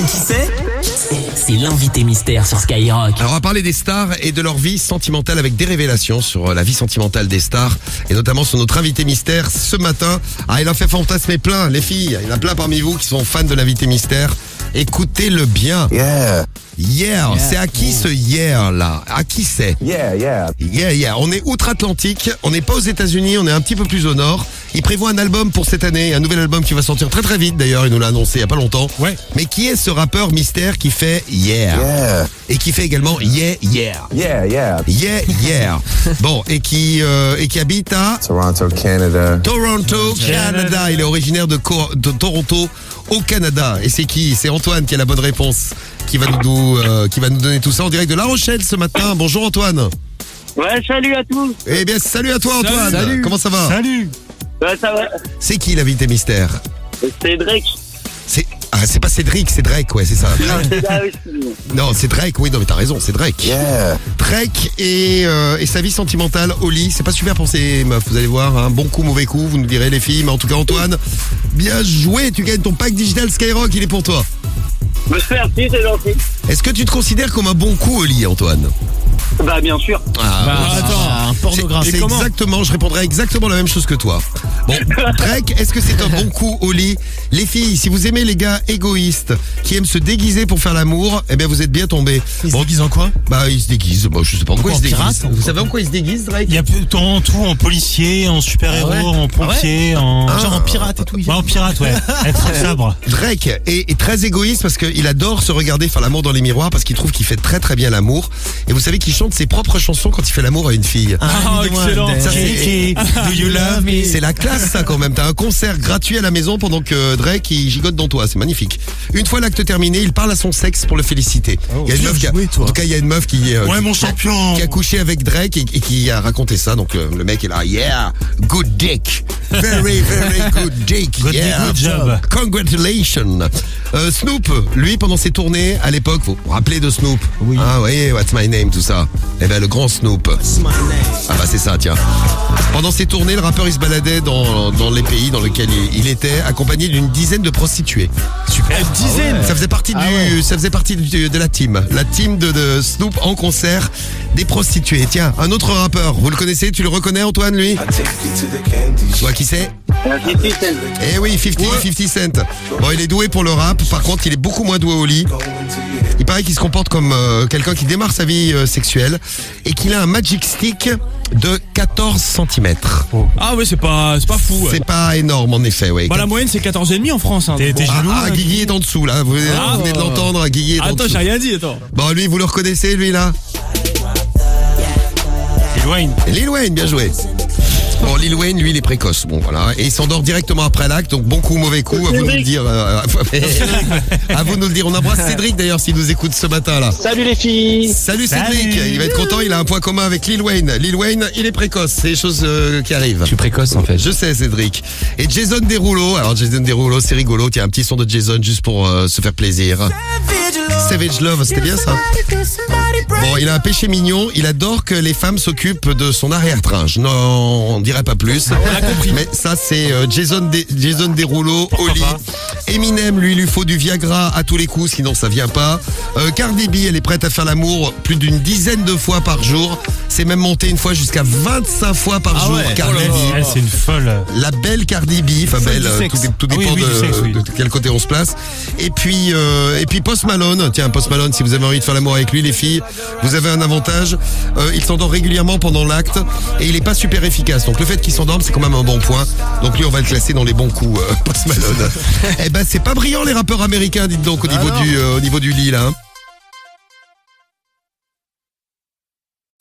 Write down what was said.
qui c'est? C'est l'invité mystère sur Skyrock. Alors on va parler des stars et de leur vie sentimentale avec des révélations sur la vie sentimentale des stars et notamment sur notre invité mystère ce matin. Ah, il en fait fantasmer plein, les filles. Il y en a plein parmi vous qui sont fans de l'invité mystère. Écoutez-le bien. Yeah. C'est à qui ce yeah là? À qui c'est? Yeah. On est outre-Atlantique, on n'est pas aux États-Unis, on est un petit peu plus au nord. Il prévoit un album pour cette année, un nouvel album qui va sortir très très vite d'ailleurs, il nous l'a annoncé il y a pas longtemps. Ouais. Mais qui est ce rappeur mystère qui fait yeah? Et qui fait également yeah. Bon, et qui habite à Toronto, Canada. Il est originaire de Toronto au Canada. Et c'est qui? C'est Antoine qui a la bonne réponse, qui va nous donner tout ça en direct de La Rochelle ce matin. Bonjour Antoine. Ouais, salut à tous. Eh bien, salut à toi Antoine. Salut. Comment ça va? Salut. Ouais, ça va. C'est qui l'invité mystère? C'est Drake. C'est pas Cédric, c'est Drake, ouais, c'est ça. Non, c'est Drake, oui, non, mais t'as raison, c'est Drake. Drake et sa vie sentimentale au lit, c'est pas super pour ces meufs, vous allez voir, hein, bon coup, mauvais coup, vous nous direz les filles, mais en tout cas Antoine, bien joué, tu gagnes ton pack digital Skyrock, il est pour toi. Merci, c'est gentil. Est-ce que tu te considères comme un bon coup au lit, Antoine? Bah bien sûr. Attends, un pornographe. C'est exactement, je répondrai exactement la même chose que toi. Bon, Drake, est-ce que c'est un bon coup au lit? Les filles, si vous aimez les gars égoïstes qui aiment se déguiser pour faire l'amour, eh bien vous êtes bien tombés. Ils se déguisent en quoi? Bah ils se déguisent, je sais pas en quoi ils se déguisent. Pirate, vous savez en quoi ils se déguisent, Drake? Il y a en tout, en policier, en super-héros, en pompier, Genre en pirate et tout. Ouais, en pirate, ouais. Être sabre. Drake est très égoïste parce qu'il adore se regarder faire l'amour dans les miroirs parce qu'il trouve qu'il fait très très bien l'amour. Et vous savez qu'il chante ses propres chansons quand il fait l'amour à une fille. Excellent. Ça, c'est- Do you love me? C'est la classe ça quand même. T'as un concert gratuit à la maison pendant que Drake il gigote dans toi. C'est magnifique. Une fois l'acte terminé, il parle à son sexe pour le féliciter. Il y a une meuf en tout cas il y a une meuf qui Ouais, mon champion. qui a couché avec Drake et qui a raconté ça. Donc le mec est là, yeah, good dick, very good dick, yeah, good job. Congratulations. Snoop, lui pendant ses tournées à l'époque, vous vous rappelez de Snoop? Oui. Ah oui, what's my name, tout ça. Eh ben le grand Snoop. Ah bah c'est ça, tiens. Pendant ses tournées, le rappeur il se baladait dans les pays dans lesquels il était, accompagné d'une dizaine de prostituées. Super. Une dizaine. Ça faisait partie de la team de Snoop en concert des prostituées. Tiens, un autre rappeur, vous le connaissez, tu le reconnais Antoine lui? Tu vois qui c'est? 50 Cent. Eh oui, 50 Cent. Bon, il est doué pour le rap, par contre il est beaucoup moins doué au lit. Il paraît qu'il se comporte comme quelqu'un qui démarre sa vie sexuelle et qu'il a un magic stick de 14 cm. Ah ouais, c'est pas fou. C'est pas énorme en effet, ouais. Bah la moyenne c'est 14,5 en France. Hein. T'es jaloux? Guigui est en dessous là, vous venez de l'entendre, Guigui est en Attends, dessous. j'ai rien dit, attends. Bon, lui, vous le reconnaissez, lui, là? Lil Wayne. Lil Wayne, bien joué. Bon, Lil Wayne, lui, il est précoce. Bon, voilà. Et il s'endort directement après l'acte. Donc, bon coup, mauvais coup. À vous de nous le dire. À vous de nous le dire. On embrasse Cédric, d'ailleurs, s'il nous écoute ce matin, là. Salut les filles. Salut Cédric. Il va être content. Il a un point commun avec Lil Wayne. Lil Wayne, il est précoce. C'est des choses qui arrivent. Je suis précoce en fait. Je sais, Cédric. Et Jason Derulo. Alors, Jason Derulo, c'est rigolo. Tiens, un petit son de Jason juste pour se faire plaisir. Savage Love, c'était bien ça? Bon, il a un péché mignon. Il adore que les femmes s'occupent de son arrière-train. Non, on dirait pas plus. On a compris. Mais ça, c'est Jason Derulo au lit. Eminem, lui, il lui faut du Viagra à tous les coups, sinon ça vient pas. Cardi B, elle est prête à faire l'amour plus d'une dizaine de fois par jour. C'est même monté une fois jusqu'à 25 fois par jour, ouais. Cardi B. Elle, c'est une folle. La belle Cardi B, enfin belle, du sexe. tout dépend oui, du sexe, oui. de quel côté on se place. Et puis Post Malone, tiens, Post Malone, si vous avez envie de faire l'amour avec lui, les filles, vous avez un avantage. Il s'endort régulièrement pendant l'acte et il est pas super efficace. Donc le fait qu'il s'endorme, c'est quand même un bon point. Donc lui, on va le classer dans les bons coups, Post Malone. Eh ben, c'est pas brillant les rappeurs américains, dites donc, au niveau du lit là. Hein.